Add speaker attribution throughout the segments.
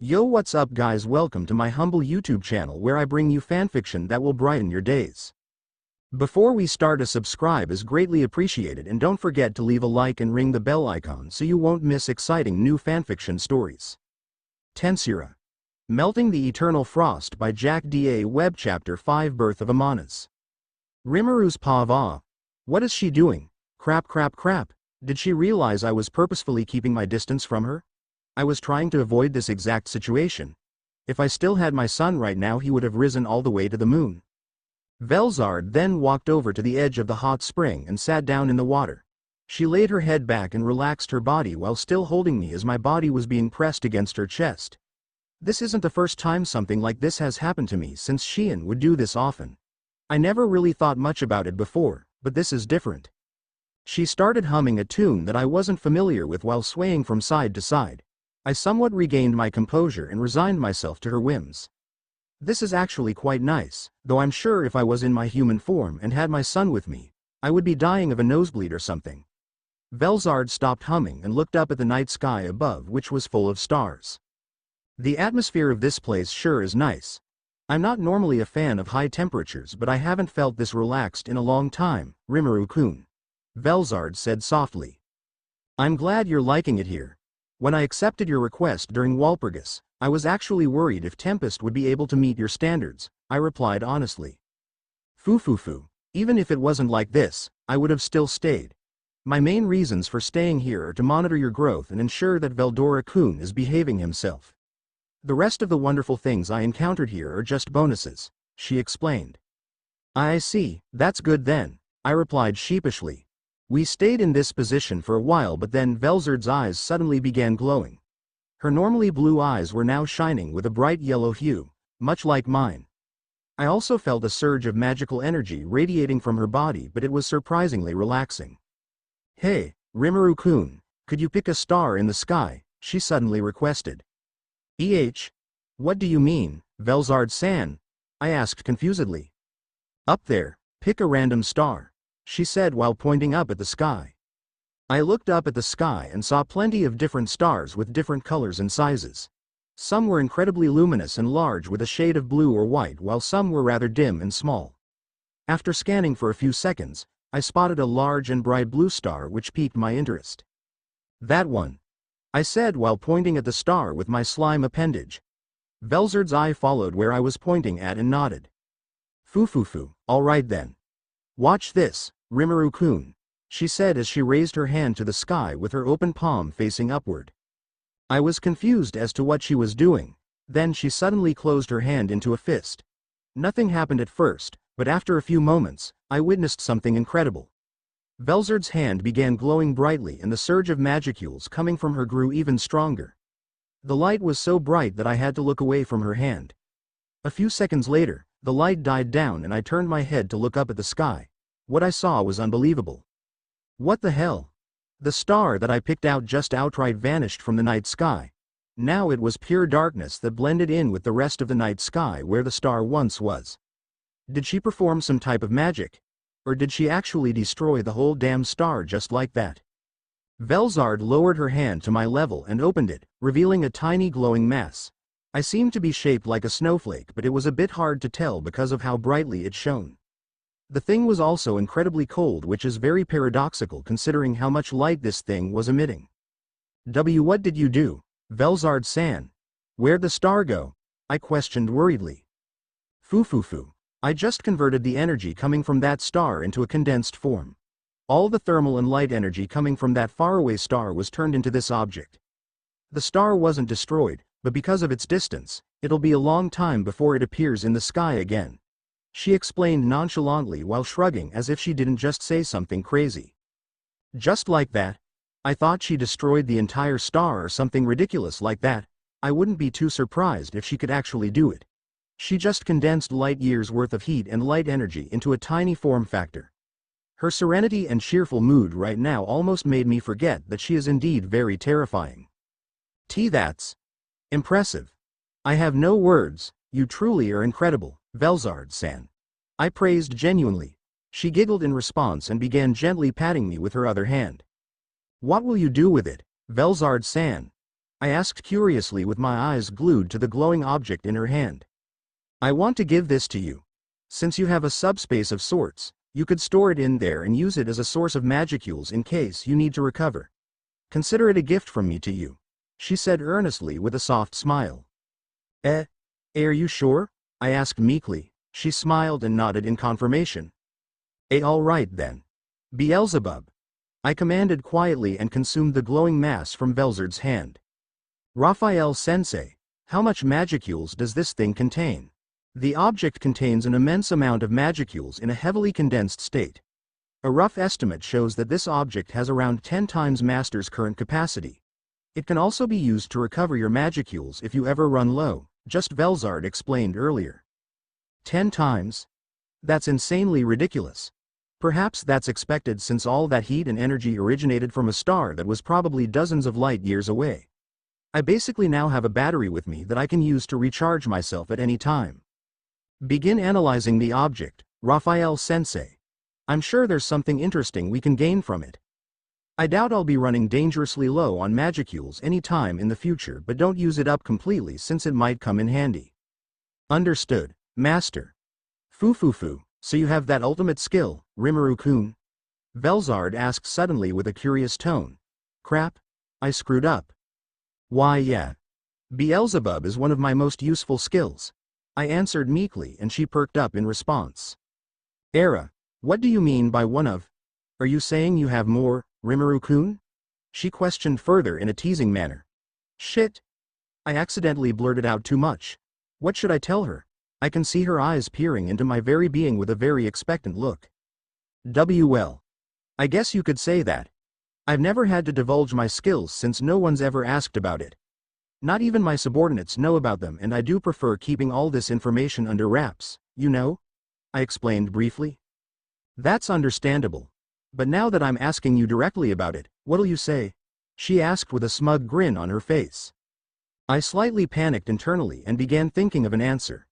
Speaker 1: Yo, what's up guys, welcome to my humble YouTube channel where I bring you fanfiction that will brighten your days. Before we start, a subscribe is greatly appreciated, and don't forget to leave a like and ring the bell icon so you won't miss exciting new fanfiction stories. Tensura. Melting the Eternal Frost by JackDaWeb. Chapter 5, Birth of Amanas. Rimuru's Pava. What is she doing? Crap. Did she realize I was purposefully keeping my distance from her? I was trying to avoid this exact situation. If I still had my son right now, he would have risen all the way to the moon. Velzard then walked over to the edge of the hot spring and sat down in the water. She laid her head back and relaxed her body while still holding me as my body was being pressed against her chest. This isn't the first time something like this has happened to me, since Sheehan would do this often. I never really thought much about it before, but this is different. She started humming a tune that I wasn't familiar with while swaying from side to side. I somewhat regained my composure and resigned myself to her whims. This is actually quite nice, though I'm sure if I was in my human form and had my son with me, I would be dying of a nosebleed or something. Velzard stopped humming and looked up at the night sky above, which was full of stars. The atmosphere of this place sure is nice. I'm not normally a fan of high temperatures, but I haven't felt this relaxed in a long time, Rimuru-kun. Velzard said softly. I'm glad you're liking it here. When I accepted your request during Walpurgis, I was actually worried if Tempest would be able to meet your standards, I replied honestly. Foo. Even if it wasn't like this, I would have still stayed. My main reasons for staying here are to monitor your growth and ensure that Veldora-kun is behaving himself. The rest of the wonderful things I encountered here are just bonuses, she explained. I see, that's good then, I replied sheepishly. We stayed in this position for a while, but then Velzard's eyes suddenly began glowing. Her normally blue eyes were now shining with a bright yellow hue, much like mine. I also felt a surge of magical energy radiating from her body, but it was surprisingly relaxing. Hey, Rimuru-kun, could you pick a star in the sky? She suddenly requested. What do you mean, Velzard-san? I asked confusedly. Up there, pick a random star, she said while pointing up at the sky. I looked up at the sky and saw plenty of different stars with different colors and sizes. Some were incredibly luminous and large with a shade of blue or white, while some were rather dim and small. After scanning for a few seconds, I spotted a large and bright blue star which piqued my interest. That one, I said while pointing at the star with my slime appendage. Velzard's eye followed where I was pointing at and nodded. Foo. All right then. Watch this, Rimuru-kun, she said as she raised her hand to the sky with her open palm facing upward. I was confused as to what she was doing. Then she suddenly closed her hand into a fist. Nothing happened at first, but after a few moments, I witnessed something incredible. Velzard's hand began glowing brightly and the surge of magicules coming from her grew even stronger. The light was so bright that I had to look away from her hand. A few seconds later, the light died down and I turned my head to look up at the sky. What I saw was unbelievable. What the hell? The star that I picked out just outright vanished from the night sky. Now it was pure darkness that blended in with the rest of the night sky where the star once was. Did she perform some type of magic? Or did she actually destroy the whole damn star just like that? Velzard lowered her hand to my level and opened it, revealing a tiny glowing mass. I seemed to be shaped like a snowflake, but it was a bit hard to tell because of how brightly it shone. The thing was also incredibly cold, which is very paradoxical considering how much light this thing was emitting. What did you do, Velzard-san? Where'd the star go? I questioned worriedly. Foo. I just converted the energy coming from that star into a condensed form. All the thermal and light energy coming from that faraway star was turned into this object. The star wasn't destroyed, but because of its distance, it'll be a long time before it appears in the sky again. She explained nonchalantly while shrugging as if she didn't just say something crazy. Just like that? I thought she destroyed the entire star or something ridiculous like that. I wouldn't be too surprised if she could actually do it. She just condensed light years worth of heat and light energy into a tiny form factor. Her serenity and cheerful mood right now almost made me forget that she is indeed very terrifying. That's impressive. I have no words, you truly are incredible, Velzard-san. I praised genuinely. She giggled in response and began gently patting me with her other hand. What will you do with it, Velzard-san? I asked curiously with my eyes glued to the glowing object in her hand. I want to give this to you. Since you have a subspace of sorts, you could store it in there and use it as a source of magicules in case you need to recover. Consider it a gift from me to you, she said earnestly with a soft smile. Are you sure? I asked meekly. She smiled and nodded in confirmation. All right then. Beelzebub, I commanded quietly and consumed the glowing mass from Velzard's hand. Raphael sensei, how much magicules does this thing contain? The object contains an immense amount of magicules in a heavily condensed state. A rough estimate shows that this object has around 10 times Master's current capacity. It can also be used to recover your magicules if you ever run low, just Velzard explained earlier. 10 times? That's insanely ridiculous. Perhaps that's expected since all that heat and energy originated from a star that was probably dozens of light years away. I basically now have a battery with me that I can use to recharge myself at any time. Begin analyzing the object, Raphael sensei. I'm sure there's something interesting we can gain from it. I doubt I'll be running dangerously low on magicules any time in the future, but don't use it up completely since it might come in handy. Understood, Master. Foo, so you have that ultimate skill, Rimuru-kun? Velzard asked suddenly with a curious tone. Crap, I screwed up. Why yeah. Beelzebub is one of my most useful skills. I answered meekly and she perked up in response. What do you mean by one of? Are you saying you have more, Rimuru-kun? She questioned further in a teasing manner. Shit. I accidentally blurted out too much. What should I tell her? I can see her eyes peering into my very being with a very expectant look. Well. I guess you could say that. I've never had to divulge my skills since no one's ever asked about it. Not even my subordinates know about them, and I do prefer keeping all this information under wraps, you know? I explained briefly. That's understandable. But now that I'm asking you directly about it, what'll you say? She asked with a smug grin on her face. I slightly panicked internally and began thinking of an answer.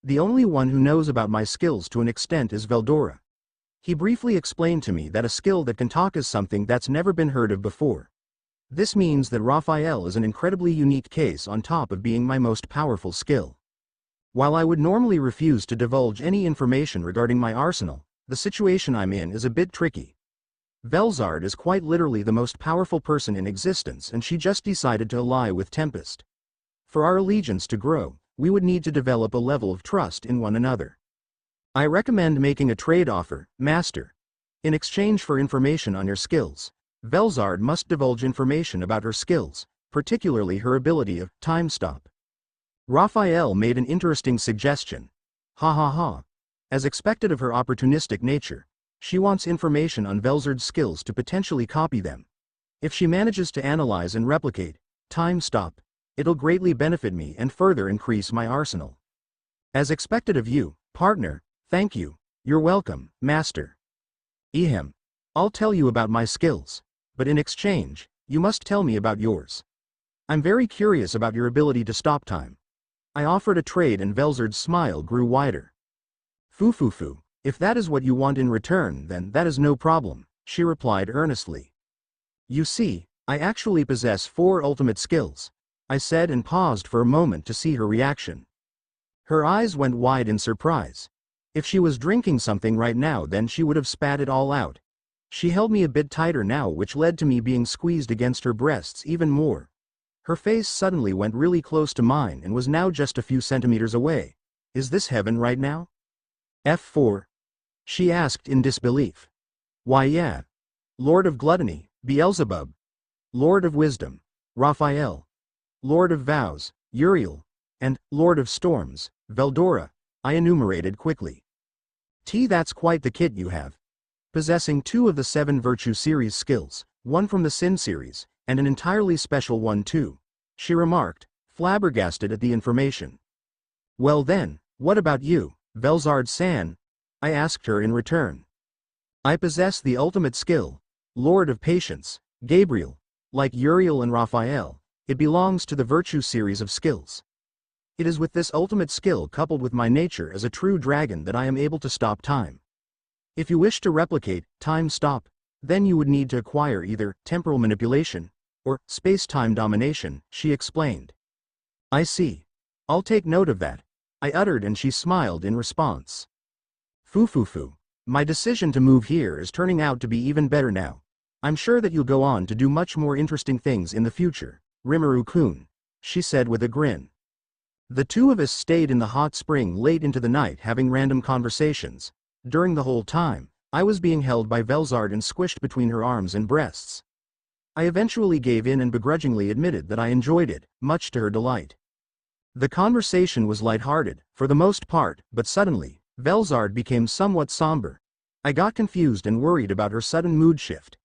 Speaker 1: The only one who knows about my skills to an extent is Veldora. He briefly explained to me that a skill that can talk is something that's never been heard of before. This means that Raphael is an incredibly unique case on top of being my most powerful skill. While I would normally refuse to divulge any information regarding my arsenal, the situation I'm in is a bit tricky. Velzard is quite literally the most powerful person in existence, and she just decided to ally with Tempest. For our allegiance to grow, we would need to develop a level of trust in one another. I recommend making a trade offer, Master. In exchange for information on your skills, Velzard must divulge information about her skills, particularly her ability of time stop. Raphael made an interesting suggestion. Ha. As expected of her opportunistic nature, she wants information on Velzard's skills to potentially copy them. If she manages to analyze and replicate time stop, it'll greatly benefit me and further increase my arsenal. As expected of you, partner. Thank you. You're welcome, Master. I'll tell you about my skills, but in exchange, you must tell me about yours. I'm very curious about your ability to stop time. I offered a trade and Velzard's smile grew wider. Foo. If that is what you want in return, then that is no problem, she replied earnestly. You see, I actually possess 4 ultimate skills, I said and paused for a moment to see her reaction. Her eyes went wide in surprise. If she was drinking something right now, then she would have spat it all out. She held me a bit tighter now, which led to me being squeezed against her breasts even more. Her face suddenly went really close to mine and was now just a few centimeters away. Is this heaven right now? F4? She asked in disbelief. Why yeah. Lord of Gluttony, Beelzebub. Lord of Wisdom, Raphael. Lord of Vows, Uriel. And Lord of Storms, Veldora, I enumerated quickly. That's quite the kit you have. Possessing 2 of the 7 Virtue series skills, 1 from the Sin series, and an entirely special one too, she remarked, flabbergasted at the information. Well then, what about you, Velzard-san? I asked her in return. I possess the ultimate skill, Lord of Patience, Gabriel. Like Uriel and Raphael, it belongs to the Virtue series of skills. It is with this ultimate skill coupled with my nature as a true dragon that I am able to stop time. If you wish to replicate time stop, then you would need to acquire either temporal manipulation or space-time domination, she explained. I see. I'll take note of that, I uttered, and she smiled in response. Foo. My decision to move here is turning out to be even better now. I'm sure that you'll go on to do much more interesting things in the future, Rimuru-kun, she said with a grin. The two of us stayed in the hot spring late into the night having random conversations. During the whole time, I was being held by Velzard and squished between her arms and breasts. I eventually gave in and begrudgingly admitted that I enjoyed it, much to her delight. The conversation was lighthearted, for the most part, but suddenly, Velzard became somewhat somber. I got confused and worried about her sudden mood shift.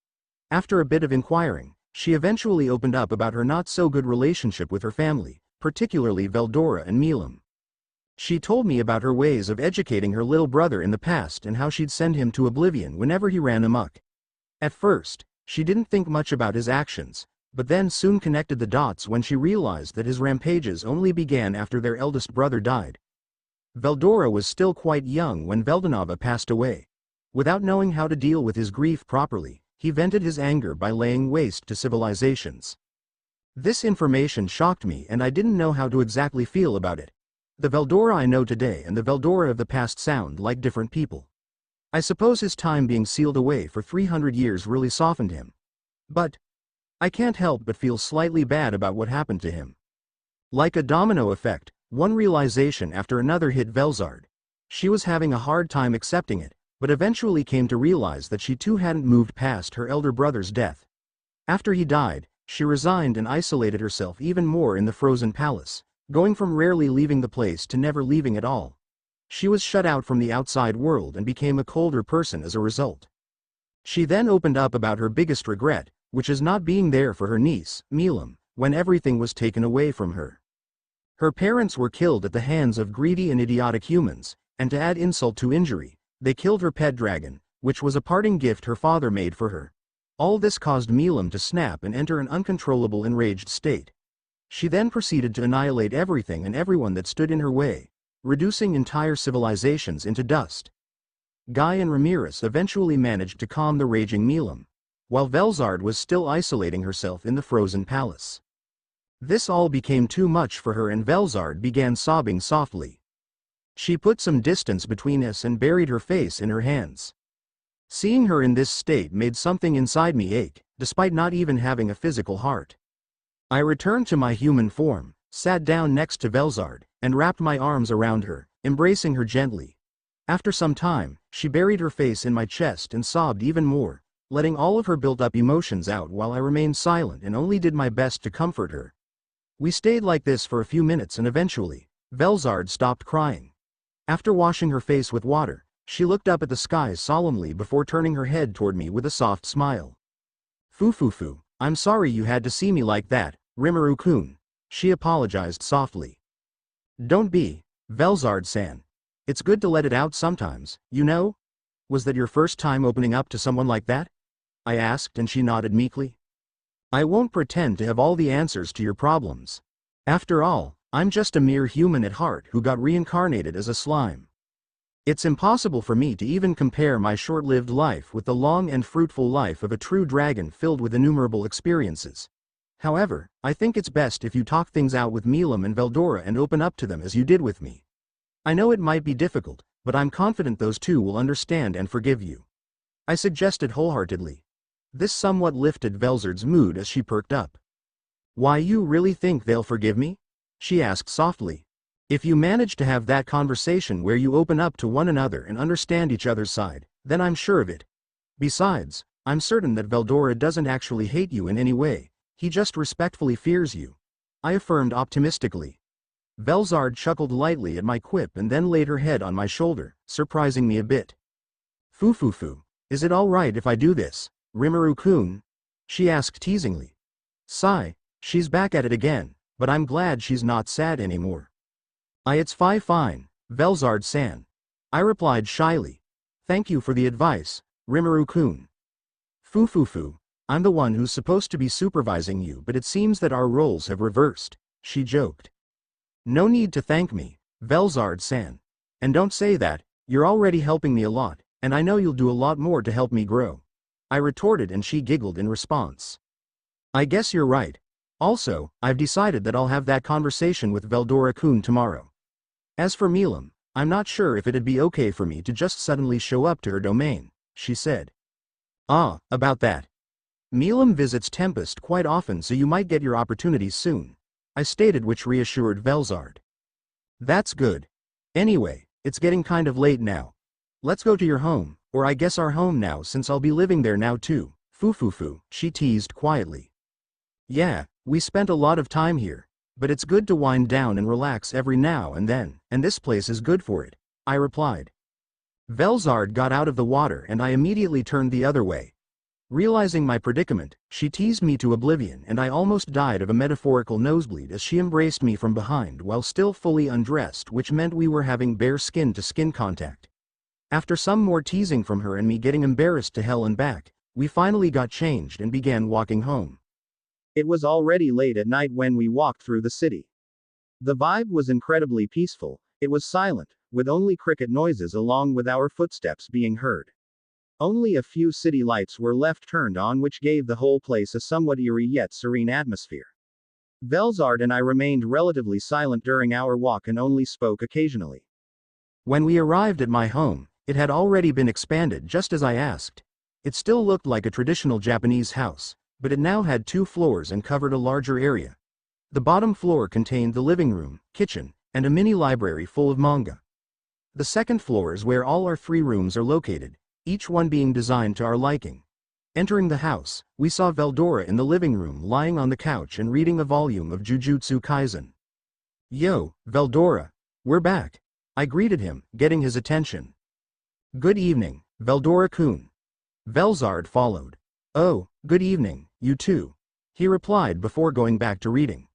Speaker 1: After a bit of inquiring, she eventually opened up about her not-so-good relationship with her family, particularly Veldora and Milam. She told me about her ways of educating her little brother in the past and how she'd send him to oblivion whenever he ran amok. At first, she didn't think much about his actions, but then soon connected the dots when she realized that his rampages only began after their eldest brother died. Veldora was still quite young when Veldonava passed away. Without knowing how to deal with his grief properly, he vented his anger by laying waste to civilizations. This information shocked me and I didn't know how to exactly feel about it. The Veldora I know today and the Veldora of the past sound like different people. I suppose his time being sealed away for 300 years really softened him. But I can't help but feel slightly bad about what happened to him. Like a domino effect, one realization after another hit Velzard. She was having a hard time accepting it, but eventually came to realize that she too hadn't moved past her elder brother's death. After he died, she resigned and isolated herself even more in the frozen palace, going from rarely leaving the place to never leaving at all. She was shut out from the outside world and became a colder person as a result. She then opened up about her biggest regret, which is not being there for her niece, Milam, when everything was taken away from her. Her parents were killed at the hands of greedy and idiotic humans, and to add insult to injury, they killed her pet dragon, which was a parting gift her father made for her. All this caused Milam to snap and enter an uncontrollable enraged state. She then proceeded to annihilate everything and everyone that stood in her way, reducing entire civilizations into dust. Guy and Ramirez eventually managed to calm the raging Milam, while Velzard was still isolating herself in the frozen palace. This all became too much for her and Velzard began sobbing softly. She put some distance between us and buried her face in her hands. Seeing her in this state made something inside me ache, despite not even having a physical heart. I returned to my human form, sat down next to Velzard, and wrapped my arms around her, embracing her gently. After some time, she buried her face in my chest and sobbed even more, letting all of her built-up emotions out while I remained silent and only did my best to comfort her. We stayed like this for a few minutes and eventually, Velzard stopped crying. After washing her face with water, she looked up at the sky solemnly before turning her head toward me with a soft smile. Foo, I'm sorry you had to see me like that, Rimuru-kun, she apologized softly. Don't be, Velzard-san. It's good to let it out sometimes, you know? Was that your first time opening up to someone like that? I asked and she nodded meekly. I won't pretend to have all the answers to your problems. After all, I'm just a mere human at heart who got reincarnated as a slime. It's impossible for me to even compare my short-lived life with the long and fruitful life of a true dragon filled with innumerable experiences. However, I think it's best if you talk things out with Milam and Veldora and open up to them as you did with me. I know it might be difficult, but I'm confident those two will understand and forgive you. I suggested wholeheartedly. This somewhat lifted Velzard's mood as she perked up. Why, you really think they'll forgive me? She asked softly. If you manage to have that conversation where you open up to one another and understand each other's side, then I'm sure of it. Besides, I'm certain that Veldora doesn't actually hate you in any way, he just respectfully fears you, I affirmed optimistically. Velzard chuckled lightly at my quip and then laid her head on my shoulder, surprising me a bit. Foo, is it all right if I do this, Rimuru-kun? She asked teasingly. Sigh, she's back at it again, but I'm glad she's not sad anymore. It's fine, Velzard-san. I replied shyly. Thank you for the advice, Rimuru-kun. Foo, I'm the one who's supposed to be supervising you, but it seems that our roles have reversed, she joked. No need to thank me, Velzard-san. And don't say that, you're already helping me a lot, and I know you'll do a lot more to help me grow. I retorted and she giggled in response. I guess you're right. Also, I've decided that I'll have that conversation with Veldora-kun tomorrow. As for Milam, I'm not sure if it'd be okay for me to just suddenly show up to her domain, she said. Ah, about that. Milam visits Tempest quite often, so you might get your opportunities soon, I stated, which reassured Velzard. That's good. Anyway, it's getting kind of late now. Let's go to your home, or I guess our home now, since I'll be living there now too, foo, she teased quietly. Yeah, we spent a lot of time here, but it's good to wind down and relax every now and then, and this place is good for it, I replied. Velzard got out of the water and I immediately turned the other way. Realizing my predicament, she teased me to oblivion and I almost died of a metaphorical nosebleed as she embraced me from behind while still fully undressed, which meant we were having bare skin-to-skin contact. After some more teasing from her and me getting embarrassed to hell and back, we finally got changed and began walking home. It was already late at night when we walked through the city. The vibe was incredibly peaceful. It was silent, with only cricket noises along with our footsteps being heard. Only a few city lights were left turned on, which gave the whole place a somewhat eerie yet serene atmosphere. Velzard and I remained relatively silent during our walk and only spoke occasionally. When we arrived at my home, it had already been expanded just as I asked. It still looked like a traditional Japanese house, but it now had 2 floors and covered a larger area. The bottom floor contained the living room, kitchen, and a mini library full of manga. The second floor is where all our 3 rooms are located, each one being designed to our liking. Entering the house, we saw Veldora in the living room lying on the couch and reading a volume of Jujutsu Kaisen. Yo, Veldora, we're back, I greeted him, getting his attention. Good evening, Veldora-kun. Velzard followed. Oh, good evening, you too, he replied before going back to reading.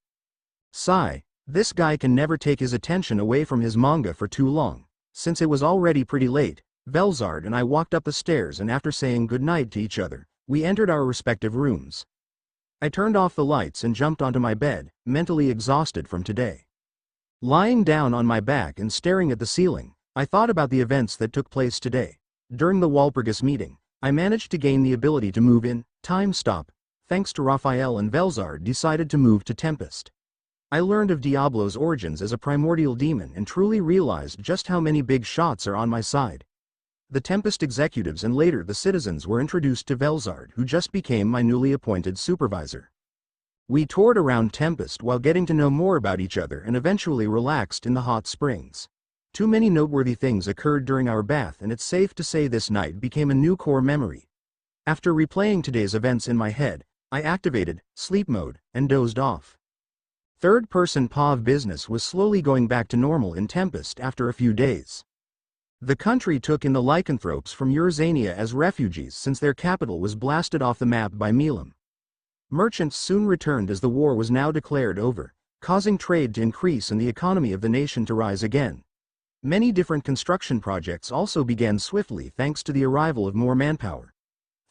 Speaker 1: Sigh, this guy can never take his attention away from his manga for too long. Since it was already pretty late, Velzard and I walked up the stairs and after saying goodnight to each other, we entered our respective rooms. I turned off the lights and jumped onto my bed, mentally exhausted from today. Lying down on my back and staring at the ceiling, I thought about the events that took place today. During the Walpurgis meeting, I managed to gain the ability to move in time stop, thanks to Raphael, and Velzard decided to move to Tempest. I learned of Diablo's origins as a primordial demon and truly realized just how many big shots are on my side. The Tempest executives and later the citizens were introduced to Velzard, who just became my newly appointed supervisor. We toured around Tempest while getting to know more about each other and eventually relaxed in the hot springs. Too many noteworthy things occurred during our bath and it's safe to say this night became a new core memory. After replaying today's events in my head, I activated sleep mode and dozed off. Third-person POV business was slowly going back to normal in Tempest after a few days. The country took in the lycanthropes from Urzania as refugees since their capital was blasted off the map by Milam. Merchants soon returned as the war was now declared over, causing trade to increase and the economy of the nation to rise again. Many different construction projects also began swiftly thanks to the arrival of more manpower.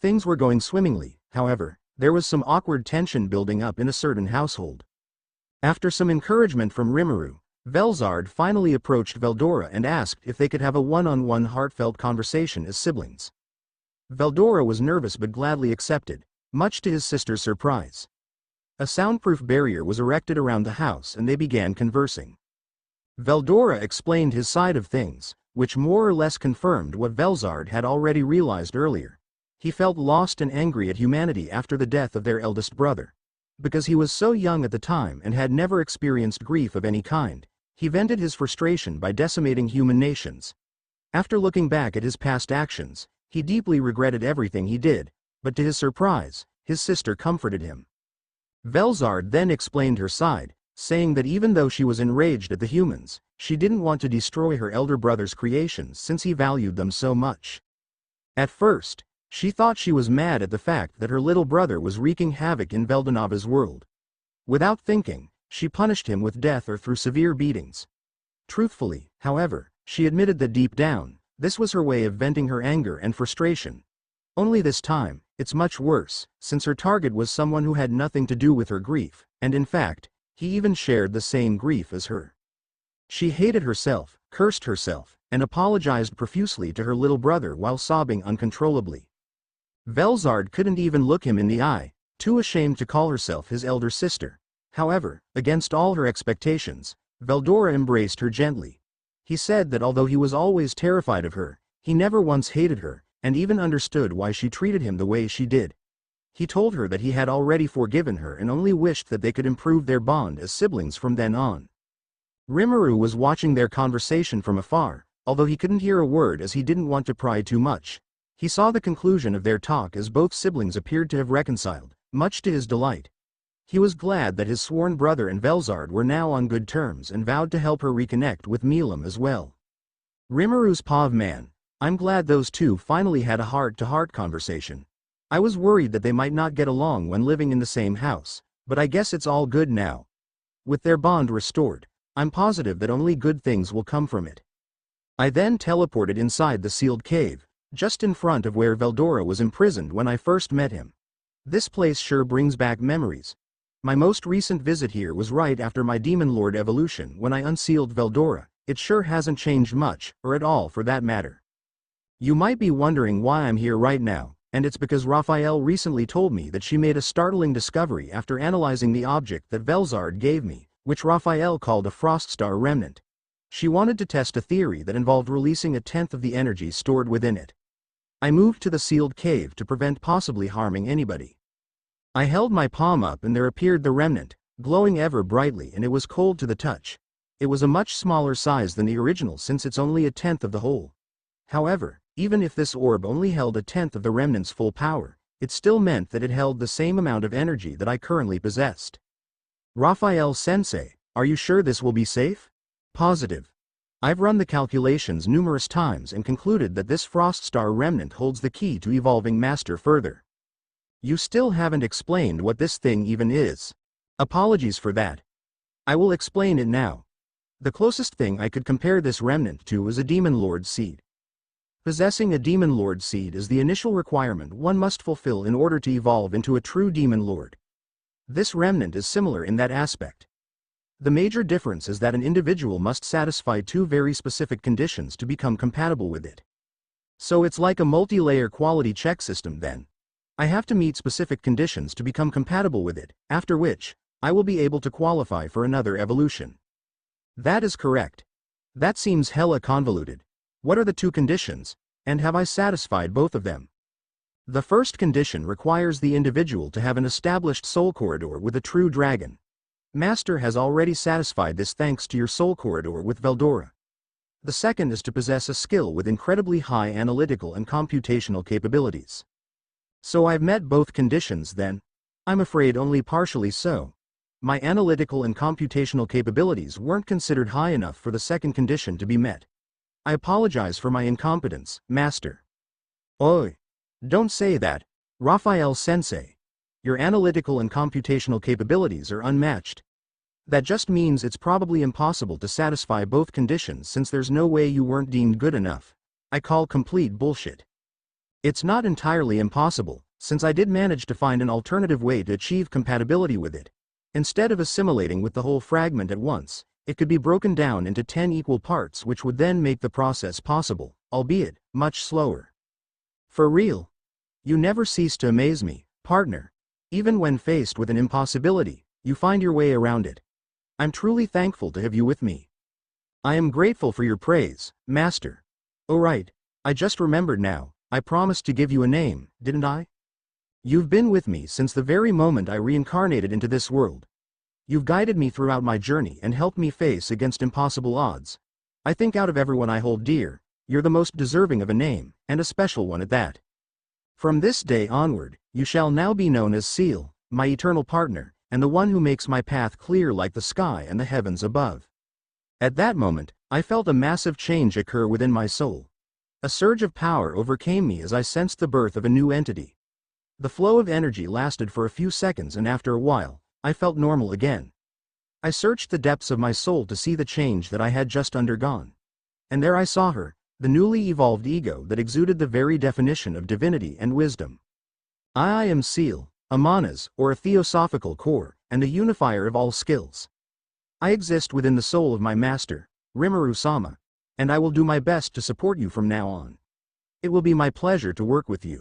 Speaker 1: Things were going swimmingly, however, there was some awkward tension building up in a certain household. After some encouragement from Rimuru, Velzard finally approached Veldora and asked if they could have a one-on-one heartfelt conversation as siblings. Veldora was nervous but gladly accepted, much to his sister's surprise. A soundproof barrier was erected around the house and they began conversing. Veldora explained his side of things, which more or less confirmed what Velzard had already realized earlier. He felt lost and angry at humanity after the death of their eldest brother. Because he was so young at the time and had never experienced grief of any kind, he vented his frustration by decimating human nations. After looking back at his past actions, he deeply regretted everything he did, but to his surprise, his sister comforted him. Velzard then explained her side, saying that even though she was enraged at the humans, she didn't want to destroy her elder brother's creations since he valued them so much. At first, she thought she was mad at the fact that her little brother was wreaking havoc in Veldonava's world. Without thinking, she punished him with death or through severe beatings. Truthfully, however, she admitted that deep down, this was her way of venting her anger and frustration. Only this time, it's much worse, since her target was someone who had nothing to do with her grief, and in fact, he even shared the same grief as her. She hated herself, cursed herself, and apologized profusely to her little brother while sobbing uncontrollably. Velzard couldn't even look him in the eye, too ashamed to call herself his elder sister. However, against all her expectations, Veldora embraced her gently. He said that although he was always terrified of her, he never once hated her, and even understood why she treated him the way she did. He told her that he had already forgiven her and only wished that they could improve their bond as siblings from then on. Rimuru was watching their conversation from afar, although he couldn't hear a word as he didn't want to pry too much. He saw the conclusion of their talk as both siblings appeared to have reconciled, much to his delight. He was glad that his sworn brother and Velzard were now on good terms and vowed to help her reconnect with Milam as well. Rimuru's pav man, I'm glad those two finally had a heart-to-heart conversation. I was worried that they might not get along when living in the same house, but I guess it's all good now. With their bond restored, I'm positive that only good things will come from it. I then teleported inside the sealed cave, just in front of where Veldora was imprisoned when I first met him. This place sure brings back memories. My most recent visit here was right after my Demon Lord evolution when I unsealed Veldora. It sure hasn't changed much, or at all for that matter. You might be wondering why I'm here right now, and it's because Raphael recently told me that she made a startling discovery after analyzing the object that Velzard gave me, which Raphael called a Froststar remnant. She wanted to test a theory that involved releasing a tenth of the energy stored within it. I moved to the sealed cave to prevent possibly harming anybody. I held my palm up and there appeared the remnant, glowing ever brightly, and it was cold to the touch. It was a much smaller size than the original since it's only a tenth of the whole. However, even if this orb only held a tenth of the remnant's full power, it still meant that it held the same amount of energy that I currently possessed. Raphael-sensei, are you sure this will be safe? Positive. I've run the calculations numerous times and concluded that this Froststar remnant holds the key to evolving Master further. You still haven't explained what this thing even is. Apologies for that. I will explain it now. The closest thing I could compare this remnant to is a Demon Lord seed. Possessing a Demon Lord seed is the initial requirement one must fulfill in order to evolve into a true Demon Lord. This remnant is similar in that aspect. The major difference is that an individual must satisfy two very specific conditions to become compatible with it. So it's like a multi-layer quality check system then. I have to meet specific conditions to become compatible with it, after which, I will be able to qualify for another evolution. That is correct. That seems hella convoluted. What are the two conditions, and have I satisfied both of them? The first condition requires the individual to have an established soul corridor with a true dragon. Master has already satisfied this thanks to your soul corridor with Veldora. The second is to possess a skill with incredibly high analytical and computational capabilities. So I've met both conditions then? I'm afraid only partially so. My analytical and computational capabilities weren't considered high enough for the second condition to be met. I apologize for my incompetence, Master. Oi! Don't say that, Raphael-sensei. Your analytical and computational capabilities are unmatched. That just means it's probably impossible to satisfy both conditions since there's no way you weren't deemed good enough. I call complete bullshit. It's not entirely impossible, since I did manage to find an alternative way to achieve compatibility with it. Instead of assimilating with the whole fragment at once, it could be broken down into 10 equal parts, which would then make the process possible, albeit much slower. For real? You never cease to amaze me, partner. Even when faced with an impossibility, you find your way around it. I'm truly thankful to have you with me. I am grateful for your praise, Master. Oh right, I just remembered now, I promised to give you a name, didn't I? You've been with me since the very moment I reincarnated into this world. You've guided me throughout my journey and helped me face against impossible odds. I think out of everyone I hold dear, you're the most deserving of a name, and a special one at that. From this day onward, you shall now be known as Seal, my eternal partner, and the one who makes my path clear like the sky and the heavens above. At that moment, I felt a massive change occur within my soul. A surge of power overcame me as I sensed the birth of a new entity. The flow of energy lasted for a few seconds, and after a while, I felt normal again. I searched the depths of my soul to see the change that I had just undergone. And there I saw her, the newly evolved ego that exuded the very definition of divinity and wisdom. I am Seal, a manas, or a theosophical core, and the unifier of all skills. I exist within the soul of my master, Rimuru-sama, and I will do my best to support you from now on. It will be my pleasure to work with you.